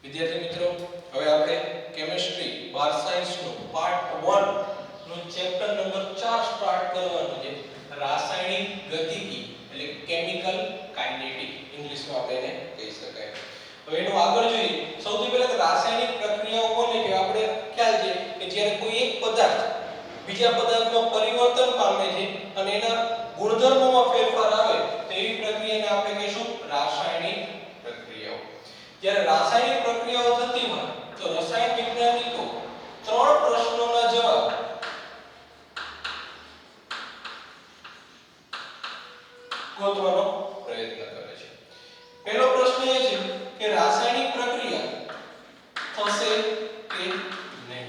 વિદ્યાર્થી મિત્રો, હવે આપણે કેમિસ્ટ્રી બાર સાયન્સ નો પાર્ટ 1 નો ચેપ્ટર નંબર 4 સ્ટાર્ટ કરવાનું છે. રાસાયણિક ગતિકી એટલે કેમિકલ કાઇનેટિક ઇંગ્લિશમાં આપણે એને કહી શકાય. હવે એનું આગળ જોઈએ. સૌથી પહેલા રાસાયણિક પ્રક્રિયાઓ કોને કે આપણે ખ્યાલ છે કે જ્યારે કોઈ એક પદાર્થ બીજા પદાર્થમાં પરિવર્તન પામે છે અને એના ગુણધર્મોમાં ફેરફાર આવે તો એવી પ્રક્રિયાને આપણે કહીશું રાસાયણિક પ્રક્રિયાઓ. જ્યારે રાસાયણિક પ્રક્રિયાઓ થતી હોય તો રસાયણ વૈજ્ઞાનિકો ત્રણ પ્રશ્નોના જવાબ ગોતવાનો પ્રયત્ન કરે છે. પહેલો પ્રશ્ન એ છે કે રાસાયણિક પ્રક્રિયા થશે કે નહીં.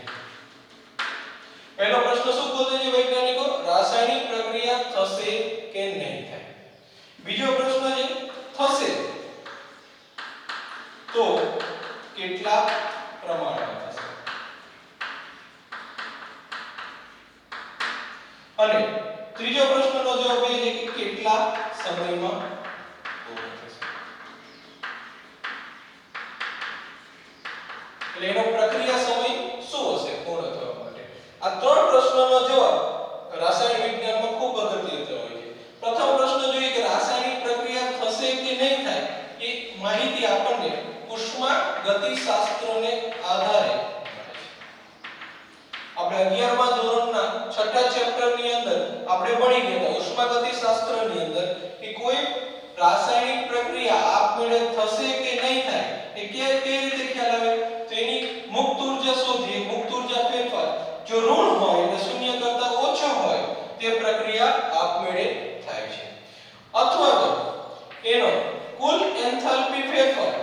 પહેલો પ્રશ્ન શું ગોતે છે વૈજ્ઞાનિકો? રાસાયણિક પ્રક્રિયા થશે કે નહીં થાય. બીજો પ્રશ્ન છે થશે તો કેટલા પ્રમાણમાં થશે. અને ત્રીજો પ્રશ્નનો જવાબ એ છે કે કેટલા સમયમાં પૂર્ણ થશે. એટલે એનો પ્રક્રિયા સમય શું હશે પૂર્ણ થવા માટે. આ ત્રણ પ્રશ્નોનો જવાબ રાસાયણિક વિજ્ઞાનમાં ખૂબ અગત્યનો હોય છે. પ્રથમ પ્રશ્ન જોઈએ કે રાસાયણિક પ્રક્રિયા થશે કે નહીં થાય એ માહિતી આપણને ઉષ્મા ગતિશાસ્ત્રને આધારે મળે છે. આપણે 11મા ધોરણના 6ઠા ચેપ્ટરની અંદર આપણે ભણી ગયા ઉષ્મા ગતિશાસ્ત્રની અંદર કે કોઈ રાસાયણિક પ્રક્રિયા આપમેળે થશે કે નહીં થાય એ કેવી રીતે ખ્યાલ આવે તો એની મુક્ત ઊર્જા શોધીએ. મુક્ત ઊર્જા ફેરફાર જો ઋણ હોય એટલે શૂન્ય કરતા ઓછો હોય તે પ્રક્રિયા આપમેળે થાય છે. અથવા તો એનો કુલ એન્થાલ્પી ફેરફાર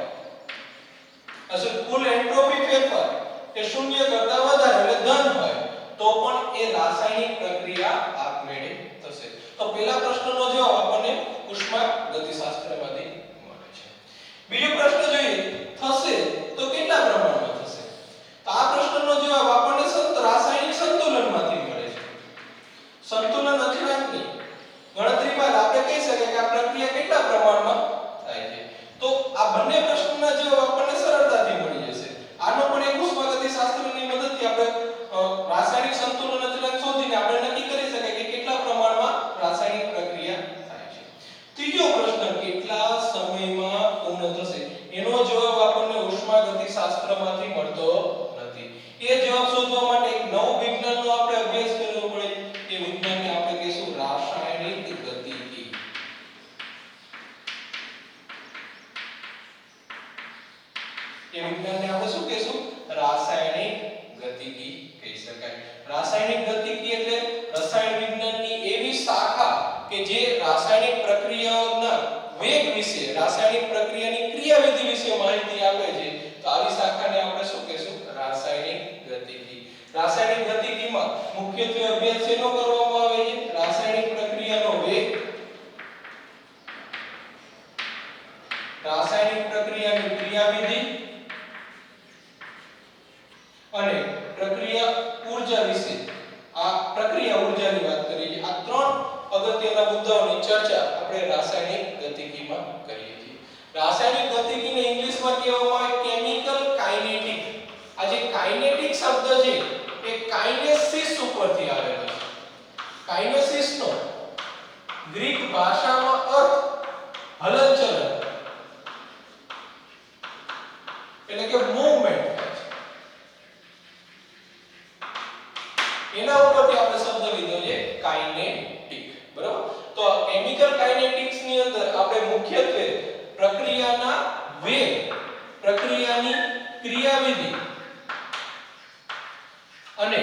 કુલ એન્ટ્રોપી ફેરફાર એ શૂન્ય કરતા વધારે એટલે ધન હોય તો પણ એ રાસાયણિક પ્રક્રિયા આપમેળે થશે. તો પહેલા પ્રશ્નનો જવાબ આપણને ઉષ્મા ગતિશાસ્ત્રમાંથી મળે છે. બીજો પ્રશ્ન જોઈએ થશે તો કેટલા પ્રમાણમાં થશે. તો આ પ્રશ્નનો જવાબ આપણને રાસાયણિક સંતુલનમાંથી મળે છે. સંતુલન અચળાંકની ગણતરીમાં આપણે કહી શકીએ કે આ પ્રક્રિયા કેટલા પ્રમાણમાં થાય છે. તો આ બંને પ્રશ્નના જવાબ આપણને સરળતાથી મળી જશે. આનો પણ એક ઉષ્મા ગતિશાસ્ત્રની મદદથી આપણે રાસાયણિક સંતુલન અચળાંક શોધીને આપણે નક્કી કરી શકાય કે કેટલા પ્રમાણમાં રાસાયણિક પ્રક્રિયા થાય છે. ત્રીજો પ્રશ્ન કેટલા સમયમાં પૂર્ણ થશે એનો જવાબ આપણને ઉષ્મા ગતિશાસ્ત્રમાંથી મળતો નથી. એ જવાબ શોધવા માટે એક નવું વિજ્ઞાનનો આપણે અભ્યાસ કરવો પડે. એ વિજ્ઞાનને આપણે કહીશું રાસાયણિક ગતિકી. એ વિજ્ઞાનને આપણે શું કહીશું? રાસાયણિક ગતિકી કહી શકાય. રાસાયણિક ગતિકી એટલે રસાયણ વિજ્ઞાનની એવી શાખા કે જે રાસાયણિક પ્રક્રિયાઓના વેગ વિશે, રાસાયણિક પ્રક્રિયાની ક્રિયાવિધિ વિશે માહિતી આપે છે. તો આવી શાખાને આપણે શું કહીશું? રાસાયણિક ગતિકી. રાસાયણિક ગતિકીમાં મુખ્યત્વે અભ્યાસ શેનો કરવામાં આવે છે? રાસાયણિક પ્રક્રિયાનો વેગ, રાસાયણિક પ્રક્રિયાની ક્રિયાવિધિ અને પ્રક્રિયા ઊર્જા વિશે. આ પ્રક્રિયા ઊર્જાની વાત કરીએ છીએ. આ ત્રણ અગત્યના મુદ્દાઓની ચર્ચા આપણે રાસાયણિક ગતિકીમાં કરીએ છીએ. રાસાયણિક ગતિકીને ઇંગ્લિશમાં કહેવામાં આવે કેમિકલ કાઇનેટિક. આ જે કાઇનેટિક શબ્દ છે એ કાઇનેસિસ ઉપરથી આવેલો છે. કાઇનેસિસનો ગ્રીક ભાષામાં અર્થ હલનચલન એટલે કે મૂવમેન્ટ થાય છે. એના ઉપરથી આપણે શબ્દ લીધો છે કાઇનેટિક. બરાબર? તો કેમિકલ કાઇનેટિક્સ ની અંદર આપણે મુખ્યત્વે પ્રક્રિયાના વેગ, પ્રક્રિયાની ક્રિયાવિધિ અને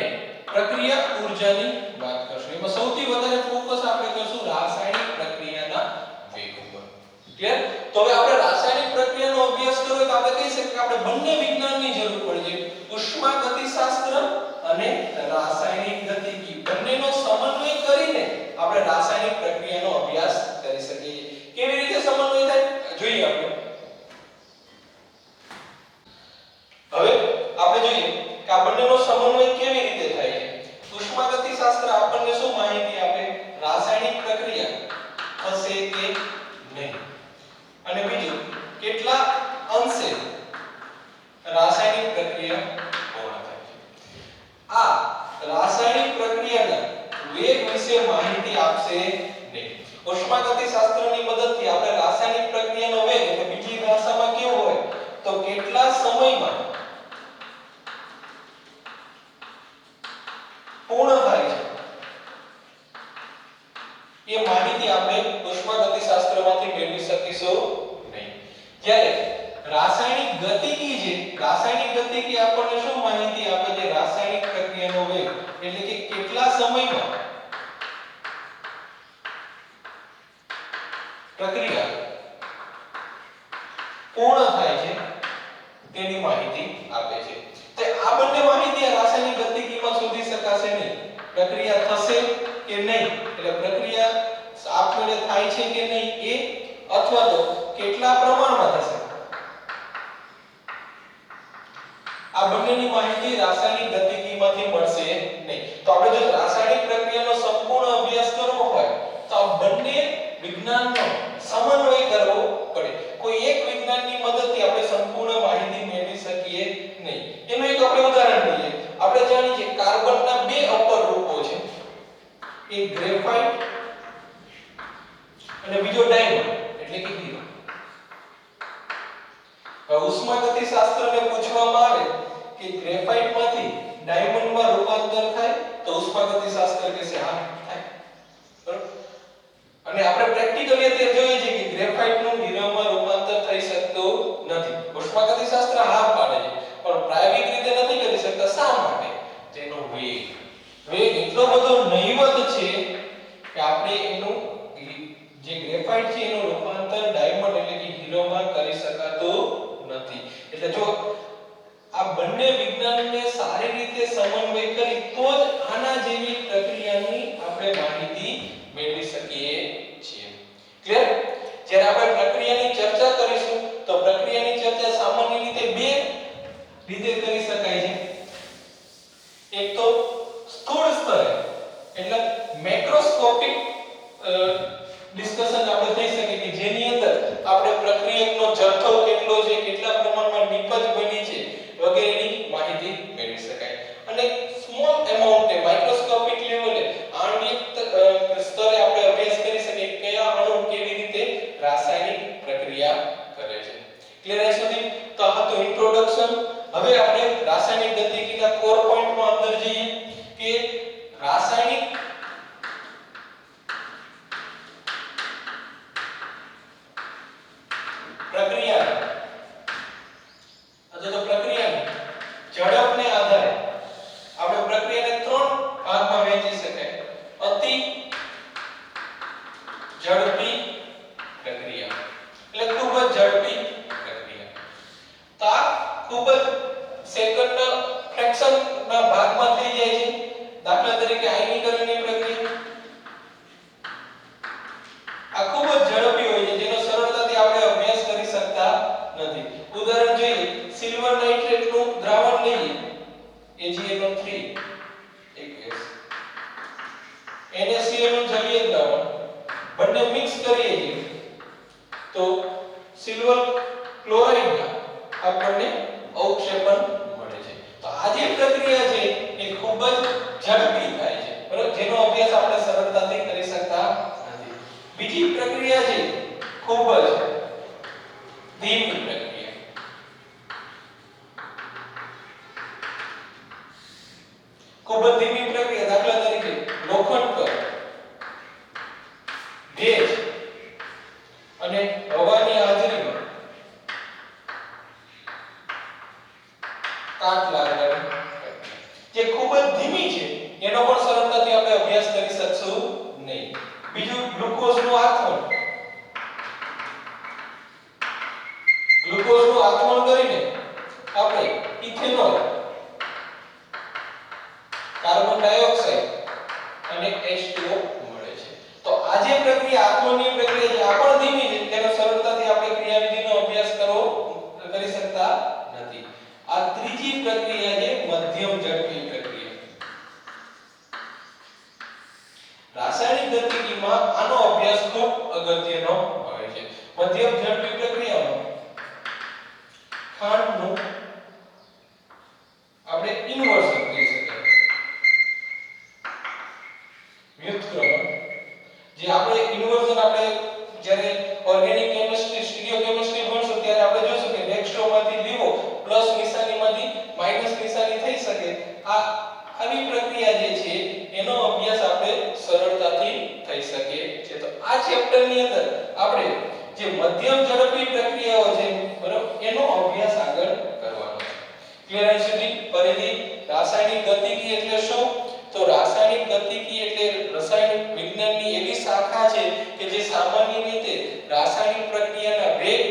પ્રક્રિયા ઊર્જાની વાત કરશું. એમાં સૌથી વધારે ફોકસ આપણે કરશું રાસાયણિક પ્રક્રિયાના વેગ ઉપર. ક્લિયર? તો હવે આપણે રાસાયણિક પ્રક્રિયાનો અભ્યાસ કરવો તો આપણે કહી શકીએ કે આપણે બંને વિજ્ઞાનની જરૂર પડે છે. ઉષ્મા ગતિશાસ્ત્ર અને રાસાયણિક ગતિકી બંનેનો સમન્વય કરીને આપણે રાસાયણિક પ્રક્રિયાનો અભ્યાસ કરી શકીએ. કેવી રીતે સમન્વય થાય જોઈએ આપણે. હવે આપણે જોઈએ કે આ બંનેનો સમન્વય કેવી રીતે થાય છે. ઉષ્મા ગતિશાસ્ત્ર આપણને શું માહિતી આપે? રાસાયણિક પ્રક્રિયા થશે કે નહીં અને બીજું કેટલા અંશે તો કેટલા સમયમાં પૂર્ણ થાય છે એ માહિતી આપણે ઉષ્માગતિશાસ્ત્રમાંથી મેળવી શકીશું નહીં. જ્યારે રાસાયણિક ગતિકી છે, રાસાયણિક ગતિકી આપણને શું માહિતી આપે છે? રાસાયણિક પ્રક્રિયાનો વેગ એટલે કે કેટલા સમયમાં પ્રક્રિયા પૂર્ણ થાય છે તેની માહિતી આપે છે. તો આ બંને માહિતી રાસાયણિક ગતિકીમાં શોધી શકાશે નહીં. પ્રક્રિયા થશે કે નહીં, એટલે પ્રક્રિયા આપમેળે થાય છે કે નહીં એ, અથવા તો કેટલા પ્રમાણમાં થશે, આ બંનેની માહિતી રાસાયણિક ગતિકીમાંથી મળશે નહીં. તો આપણે જો રાસાયણિક પ્રક્રિયાનો સંપૂર્ણ અભ્યાસ કરવો હોય તો આ બંને વિજ્ઞાનનો સમન્વય કરવો પડે. કોઈ એક વિજ્ઞાનની મદદથી આપણે સંપૂર્ણ માહિતી મેળવી શકીએ નહીં. એનું એક આપણે ઉદાહરણ લઈએ. આપણે જાણીએ છીએ કાર્બનના બે અપર રૂપો છે, એક ગ્રેફાઇટ અને બીજો ડાયમંડ એટલે કે હીરો. હવે ઉષ્માગતિશાસ્ત્રને પૂછવામાં આવે કે ગ્રેફાઇટમાંથી ડાયમંડમાં રૂપાંતર થાય તો ઉષ્માગતિશાસ્ત્ર કહેશે હા થાય. બરાબર? અને આપણે પ્રેક્ટિકલી અત્યારે જોઈએ છે કે ગ્રેફાઇટનું હીરામાં રૂપાંતર થઈ શકતું નથી. ઉષ્માગતિશાસ્ત્ર હા પાડે છે પણ પ્રાયોગિક રીતે નથી કરી શકતા. શા માટે? તેનો વેગ એટલો બધો નહીવત છે કે આપણે એનું જે ગ્રેફાઇટ છે એનું રૂપાંતર ડાયમંડ એટલે કે હીરોમાં કરી શકાતું નથી. એટલે જો આ બંને વિજ્ઞાનને સારી રીતે સમન્વય કરી તો જ આના જેવી પ્રક્રિયાની આપણે માહિતી મેળવી શકીએ છીએ. ક્લિયર? જ્યારે આપણે પ્રક્રિયાની ચર્ચા કરીશું તો પ્રક્રિયાની ચર્ચા સામાન્ય રીતે બે રીતે કરી શકાય છે. એક તો સ્થૂળ સ્તરે એટલે મેક્રોસ્કોપિક ડિસ્કશન આપણે થઈ શકે કે જેની અંદર આપણે પ્રક્રિયકનો જથ્થો કેટલો છે, કેટલા પ્રમાણમાં નિપજ બની છે વગેરેની માહિતી મેળવી શકાય. અને સ્મોલ એમાઉન્ટ માઇક્રોસ્કોપિક લેવલે આણ્વિક સ્તરે આપણે અભ્યાસ કરી શકીએ કયા અણુ કેવી રીતે રાસાયણિક પ્રક્રિયા કરે છે. ક્લિયર છે સુધી? તો આ તો ઇન્ટ્રોડક્શન. હવે આપણે રાસાયણિક ગતિકીના કોર પોઈન્ટમાં અંદર જઈએ કે રાસાયણિક પ્રક્રિયા અથવા તો પ્રક્રિયાની ઝડપને આધારે આપણે પ્રક્રિયાને ત્રણ ભાગમાં વહેંચી શકાય. અતિ ઝડપી પ્રક્રિયા એટલે ખૂબ જ ઝડપી પ્રક્રિયા. તો આ ખૂબ જ સેકન્ડના ફ્રેક્શનના ભાગમાં થઈ જાય છે. દાખલા તરીકે આયનીકરણની પ્રક્રિયા આ ખૂબ જ ઝડપી હોય છે જેનો સરળતાથી આપણે અભ્યાસ કરી શકતા નથી. ઉદાહરણ જોઈએ, સિલ્વર નાઇટ્રેટનું દ્રાવણ લઈએ AgNO3 1S NaCl નું જલીય દ્રાવણ બંને મિક્સ કરીએ છીએ તો સિલ્વર ક્લોરાઇડના આપણને અવક્ષેપણ મળે છે. તો આ જે પ્રક્રિયા છે એ ખૂબ જ ઝડપી થાય છે, બરાબર, જેનો અભ્યાસ આપણે સરળતાથી કરી શકતા નથી. બીજી પ્રક્રિયા છે ખૂબ જ ધીમી પ્રક્રિયા. ખૂબ જ ધીમી પ્રક્રિયા દાખલા તરીકે લોખંડ પર ભેજ અને હવાની હાજરીમાં કાટ લાગવાની જે ખૂબ જ ધીમી છે એનો પણ સરળતાથી આપણે અભ્યાસ કરી શકશું નહીં. બીજું ગ્લુકોઝનું આથમણ. ગ્લુકોઝનું આથમણ કરીને આપણે ઇથેનોલ, કાર્બન ડાયોક્સાઇડ અને H2O મળે છે. તો આ જે પ્રક્રિયા આથમણની પ્રક્રિયા છે આ પણ ધીમી છે, તેનો સરળતાથી આપણે ક્રિયાવિધિનો અભ્યાસ કરી શકતા નથી. આ ત્રીજી પ્રક્રિયા છે મધ્યમ ઝડપી પ્રક્રિયા. રાસાયણિક ગતિકીમાં આનો અભ્યાસ ખૂબ અગત્યનો હોય છે. મધ્યમ ઝડપી પ્રક્રિયામાં ખાંડનું આપણે ઇન્વર્ઝન કહી શકીએ, વ્યુત્ક્રમણ. જે આપણે ઇન્વર્ઝન આપણે જ્યારે ઓર્ગેનિક કેમિસ્ટ્રી, સ્ટીરિયો કેમિસ્ટ્રી ભણશું ત્યારે આપણે જોશું કે ડેક્સ્ટ્રોમાંથી આ આવી પ્રક્રિયા જે છે એનો અભ્યાસ આપણે સરળતાથી થઈ શકે છે. તો આ ચેપ્ટરની અંદર આપણે જે મધ્યમ ઝડપી પ્રક્રિયાઓ છે બરાબર એનો અભ્યાસ આગળ કરવાનો છે. ક્લિયર અહીં સુધી? ફરીથી રાસાયણિક ગતિકી એટલે શું? તો રાસાયણિક ગતિકી એટલે રસાયણ વિજ્ઞાનની એવી શાખા છે કે જે સામાન્ય રીતે રાસાયણિક પ્રક્રિયાના વેગ,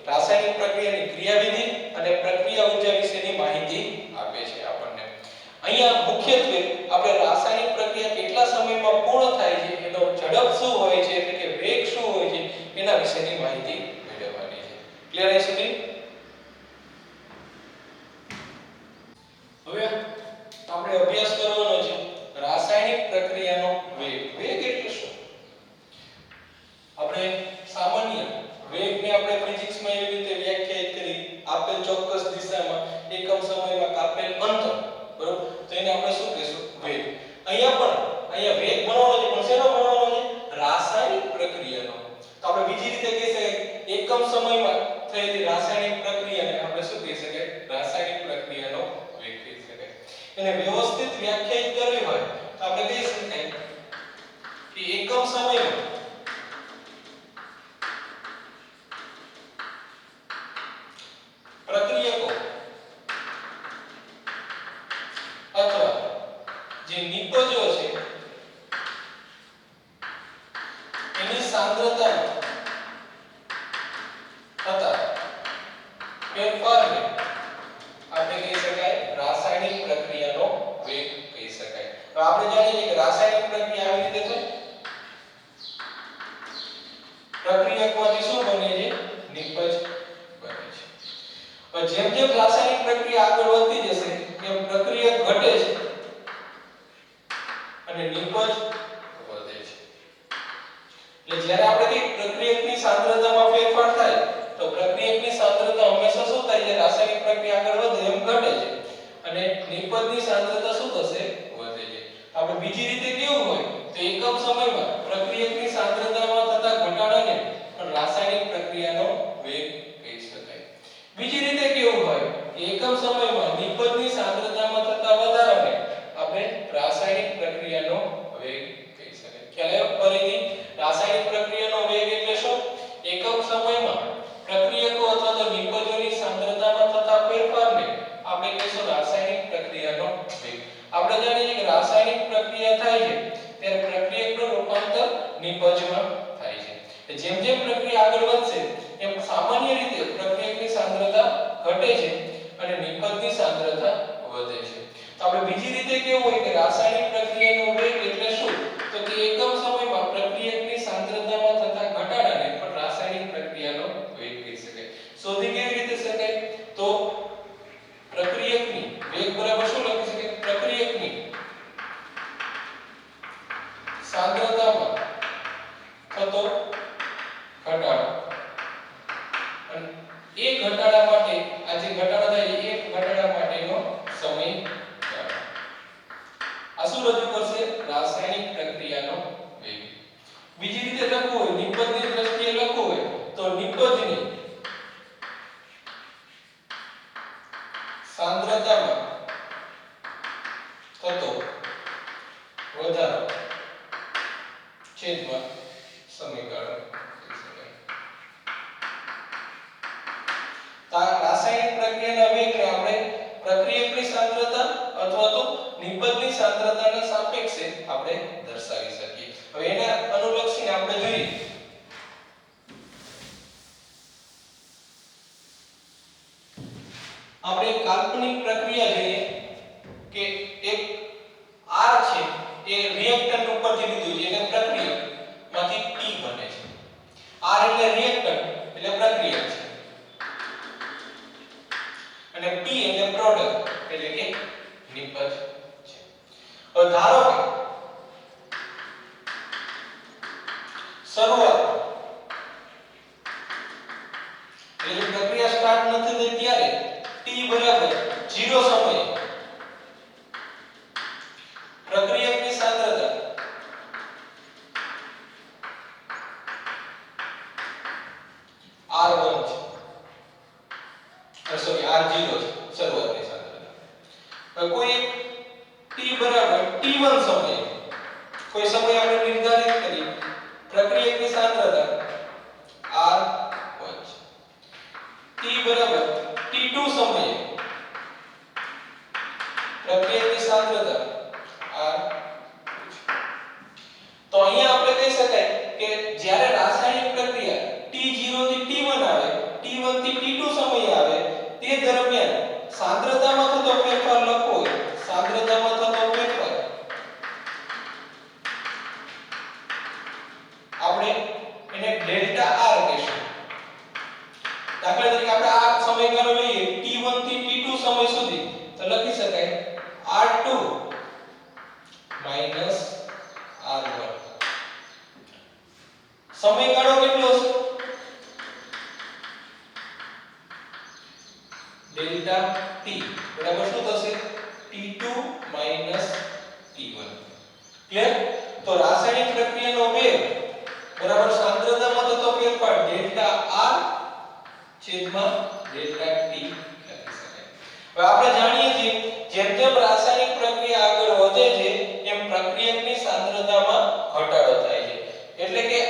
રાસાયણિક પ્રક્રિયાની ક્રિયાવિધિ અને પ્રક્રિયા ઊર્જા વિશેની માહિતી આપે છે આપણને. અહીંયા મુખ્યત્વે આપણે રાસાયણિક પ્રક્રિયા કેટલા સમયમાં પૂર્ણ થાય છે, એનો ઝડપ શું હોય છે એટલે કે વેગ શું હોય છે એના વિશેની માહિતી મેળવવાની છે. ક્લિયર છે સુધી? હવે આપણે અભ્યાસ કરવાનો છે રાસાયણિક પ્રક્રિયાનો વેગ. વેગ એટલે શું? આપણે સામાન્ય વેગને આપણે ફિઝિક્સમાં એવી રીતે વ્યાખ્યાયિત કરી, આપેલ ચોક્કસ દિશામાં એકમ સમયમાં કાપેલ અંતર, બરોબર, તો એને આપણે શું કહીશું? વેગ. અહીંયા વેગ ગણવાનો છે, પણ શેનો ગણવાનો છે? રાસાયણિક પ્રક્રિયાનો. તો આપણે બીજી રીતે કહી શકાય એકમ સમયમાં થયેલી રાસાયણિક પ્રક્રિયાને આપણે શું કહી શકાય? રાસાયણિક પ્રક્રિયાનો વેગ કહી શકાય. એને વ્યવસ્થિત વ્યાખ્યાયિત કરવી હોય તો આપણે કહી શકાય કે એકમ સમયમાં પ્રક્રિયકો અથવા જે નિપજો છે એની સાંદ્રતા થતા ફેરફારને આપણે કહી શકાય રાસાયણિક પ્રક્રિયાનો વેગ કહી શકાય. તો આપણે જાણીએ છીએ કે રાસાયણિક પ્રક્રિયા આવી રીતે થાય. પ્રક્રિયકમાંથી શું બને છે? નિપજ બને છે. પણ જેમ જેમ રાસાયણિક પ્રક્રિયા આગળ વધતી જશે તેમ પ્રક્રિયક ઘટે છે અને નિપજ વધે છે. એટલે જ્યારે આપણે કઈ પ્રક્રિયકની સાંદ્રતામાં ફેરફાર થાય તો પ્રક્રિયકની સાંદ્રતા હંમેશા શું થાય છે? રાસાયણિક પ્રક્રિયા આગળ વધે એમ ઘટે છે અને નિપજની સાંદ્રતા શું થશે? વધે છે. આપણે બીજી રીતે કેવું હોય તો એકમ સમયમાં પ્રક્રિયકની સાંદ્રતામાં થતા ઘટાડાને પણ રાસાયણિક પ્રક્રિયાનો વેગ કહી શકાય. બીજી રીતે કેવું હોય કે એકમ સમયમાં નિપજની સાંદ્રતામાં થતા વધારાને આપણે રાસાયણિક પ્રક્રિયાનો વેગ કહી શકાય. ખ્યાલ આવ્યો? ફરીથી રાસાયણિક પ્રક્રિયાનો વેગ એટલે શું? એકમ સમયમાં પ્રક્રિયકો અથવા તો નિપજોની સાંદ્રતામાં થતા ફેરફારને આપણે કહીશું રાસાયણિક પ્રક્રિયાનો વેગ. આપણે જાણીએ છીએ કે રાસાયણિક પ્રક્રિયા થાય છે ત્યારે પ્રક્રિયકનું રૂપાંતર નિપજમાં થાય છે. જેમ જેમ પ્રક્રિયા આગળ વધશે એમ સામાન્ય રીતે પ્રક્રિયકની સાંદ્રતા ઘટે છે અને નિપજની સાંદ્રતા વધે છે. તો આપણે બીજી રીતે કેવું હોય કે રાસાયણિક પ્રક્રિયાનો વેગ એટલે શું? તો કે એકમ સમયમાં પ્રક્રિયકની સાંદ્રતામાં થતા ઘટાડાને પણ રાસાયણિક પ્રક્રિયાનો વેગ કહી શકાય. શોધી કેવી રીતે શકાય? તો પ્રક્રિયકની વેગ બરાબર શું લખી શકાય? પ્રક્રિયકની સાંદ્રતામાં થતો ઘટાડો અને એ ઘટાડા માટે આ જે ઘટાડા થાય એ ઘટાડા માટેનો સમય ગાળો. આ શું રજૂ કરશે? રાસાયણિક પ્રક્રિયાનો વેગ. બીજી રીતે લખવું હોય, નિપજની દ્રષ્ટિએ લખવું હોય તો નિપજની સાંદ્રતામાં થતો વધારો છેદમાં સમયગાળો કહી શકાય. રાસાયણિક પ્રક્રિયાના વેગને આપણે પ્રક્રિયકની સાંદ્રતા અથવા તો નિપજની સાંદ્રતાના સાપેક્ષે આપણે દર્શાવી શકીએ. હવે એના અનુલક્ષીને આપણે જોઈએ આપણે કાલ્પનિક પ્રક્રિયા જોઈએ કે એક R છે એ રિએક્ટન્ટ ઉપરથી લીધું છે એટલે પ્રક્રિયકમાંથી P બને છે. R એટલે રિએક્ટન્ટ એટલે પ્રક્રિયક છે અને P એટલે પ્રોડક્ટ એટલે કે નિપજ છે. હવે ધારો કે શરૂઆત એટલે પ્રક્રિયા સ્ટાર્ટ નથી થઈ ત્યારે t બરાબર 0 સમયે પ્રક્રિયકની સાંદ્રતા R1 છે, R0 છે શરૂઆતની સાંદ્રતા. કોઈ એક બરાબર t1 સમયે કોઈ સમય આપણે નિર્ધારિત કરી પ્રક્રિયકની સાંદ્રતા r1 t બરાબર t2 સમયે પ્રક્રિયકની સાંદ્રતા r તો અહીંયા આપણે કહી શકાય કે જ્યારે રાસાયણિક પ્રક્રિયા t0 થી t1 આવે t1 થી t2 સમયે આવે તે દરમિયાન સાંદ્રતામાં થતો ફેરફાર લખવો હોય સાંદ્રતામાં થતો ફેરફાર આપણે એને ડેલ્ટા r કહીશું દાખલા તરીકે આપણે આ સમયગાળો લઈએ t1 થી t2 સમય સુધી તો લખી શકાય r2 r1 સમયગાળો કેટલો છે ડેલ્ટા t બરાબર શું થશે t2 t1 ક્લિયર તો રાસાયણિક પ્રક્રિયાનો વેગ બરાબર સાંદ્રતામાં થતો ફેરફાર ડેલ્ટા r છેદમાં ડેલ્ટા t લખી શકાય હવે આપણે જાણીએ છીએ જેમ જેમ રાસાયણિક પ્રક્રિયા આગળ વધે છે એમ પ્રક્રિયકની સાંદ્રતામાં ઘટાડો થાય છે એટલે કે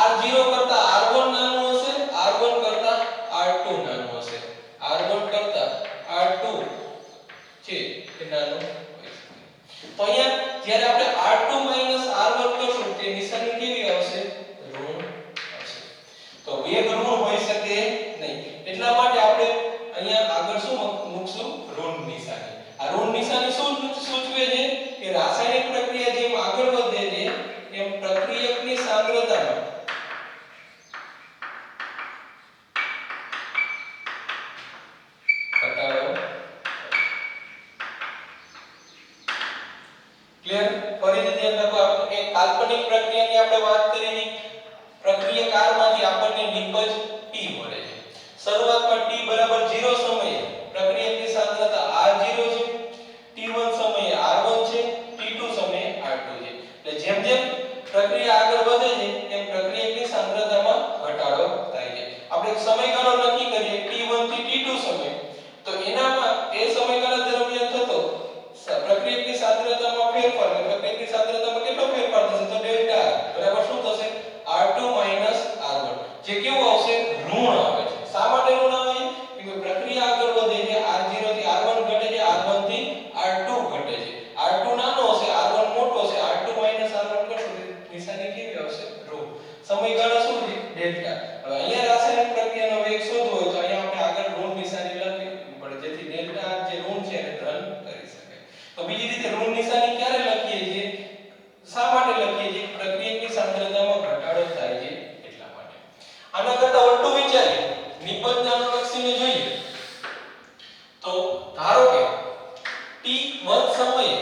r0 કરતા r1 નાનું હશે r1 કરતા r2 નાનું હશે r1 કરતા r2 છે એ નાનું હોય છે તો અહીંયા જ્યારે આપણે r2 r1 કરશું તે નિશાની કેવી આવશે ઋણ આવશે તો વેગ ઋણ હોઈ શકે નહીં એટલા માટે આપણે અહીંયા આગળ શું મૂકશું ઋણ નિશાની આ ઋણ નિશાની શું સૂચવે છે કે રાસાયણિક પ્રક્રિયા જેમ આગળ વધે છે એમ પ્રક્રિયકની સાંદ્રતામાં ઘટાડો ક્લિયર ફરીથી ધ્યાન રાખો આપણે એક કાલ્પનિક પ્રક્રિયાની આપણે વાત કરી હતી પ્રક્રિયકારમાંથી આપણને નિપજ T મળે છે શરૂઆતમાં T બરાબર 0 સમયે પ્રક્રિયકની સાંદ્રતા R0 છે T1 સમયે R1 છે T2 સમયે R2 છે એટલે જેમ જેમ પ્રક્રિયા આગળ વધે છે એમ પ્રક્રિયકની સાંદ્રતામાં ઘટાડો થાય છે આપણે એક સમયગાળો નક્કી કરીએ T1 થી T2 સમય તો એનામાં એ સમયગાળા દરમિયાન થતો પ્રક્રિયકની સાંદ્રતામાં ફેરફાર પ્રક્રિયકની સાંદ્રતામાં કેટલો ફેરફાર થશે તો ડેલ્ટા બરાબર શું થશે R2 R1 જે કેવું આવશે ઋણ આવે છે શા માટે ઋણ આવે છે કે પ્રક્રિયા આગળ વધે છે R0 થી R1 ઘટે છે R1 થી R2 ઘટે છે R2 નાનો હશે R1 મોટો હશે R2 R1 કરશો નિશાની કેવી આવશે ઋણ સમયગાળો શું છે ડેલ્ટા હવે અહીંયા રાસાયણિક પ્રક્રિયાનો વેગ શોધવો હોય તો અહીંયા આપણે આગળ ઋણ નિશાની લખવી પડે જેથી ડેલ્ટા જે ઋણ છે એને ધન કરી શકાય તો બીજી રીતે ઋણ નિશાની ક્યારે લખીએ છીએ શા માટે લખીએ છીએ પ્રક્રિયકની સાંદ્રતામાં ઘટાડો થાય છે એટલા માટે આના કરતા ઉલટું વિચારીએ નિબંધને લક્ષીને જોઈએ તો ધારો કે t1 સમયે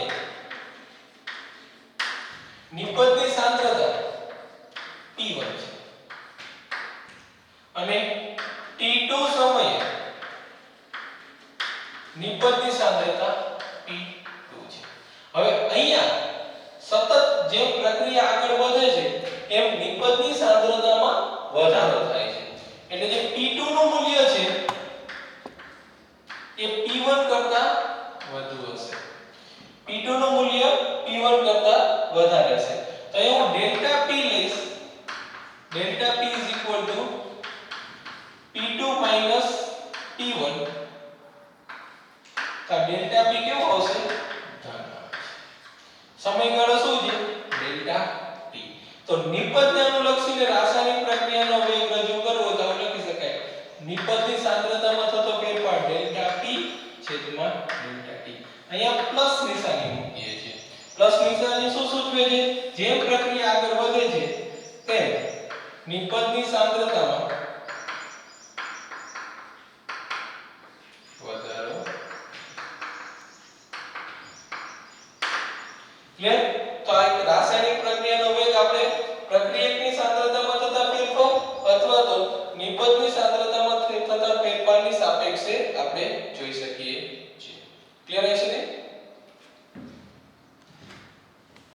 નિબંધની સાંદ્રતા p1 છે અને t2 સમયે નિબંધની સાંદ્રતા p2 છે હવે અહીંયા સતત જેમ પ્રક્રિયા આગળ વધે છે એમ નિબંધની સાંદ્રતામાં વધારો થાય છે એટલે જે p2 નું મૂલ્ય છે એ p1 કરતા વધુ હશે p2 નું મૂલ્ય p1 કરતા વધારે હશે તો અહીં હું ડેલ્ટા p લઈશ ડેલ્ટા p p2 p1 તો ડેલ્ટા p કેવો આવશે ધન સમયગાળો શું છે ડેલ્ટા t તો નિપજને અનુલક્ષીને રાસાયણિક પ્રક્રિયાનો વેગ રજૂ કરવો તો લખી શકાય નિપજની સાંદ્રતામાં થતો ફેરફાર ડેલ્ટા p છેદમાં ડેલ્ટા t અહીંયા પ્લસ નિશાની મૂકીએ છીએ પ્લસ નિશાની શું સૂચવે છે જેમ પ્રક્રિયા આગળ વધે છે તેમ નિપજની સાંદ્રતામાં વધારો ક્લિયર તો આ રાસાયણિક પ્રક્રિયાનો વેગ આપણે પ્રક્રિયકની સાંદ્રતામાં